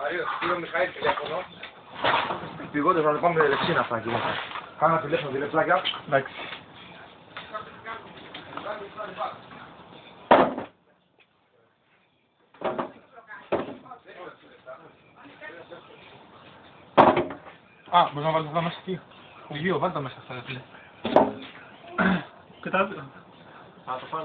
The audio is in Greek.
Αρίο, κύριο Μιχαήλ, τηλέφωνο. Πηγόντως να το πάμε δεξί να φάγει. Κάνα τηλέφωνο, τηλεφλάκια. Εντάξει. Α, μπορείς να βάλεις αυτά μέσα εκεί. Δύο, βάλτε τα μέσα αυτά, ρε φίλε. Και τα... Α, το φάνε.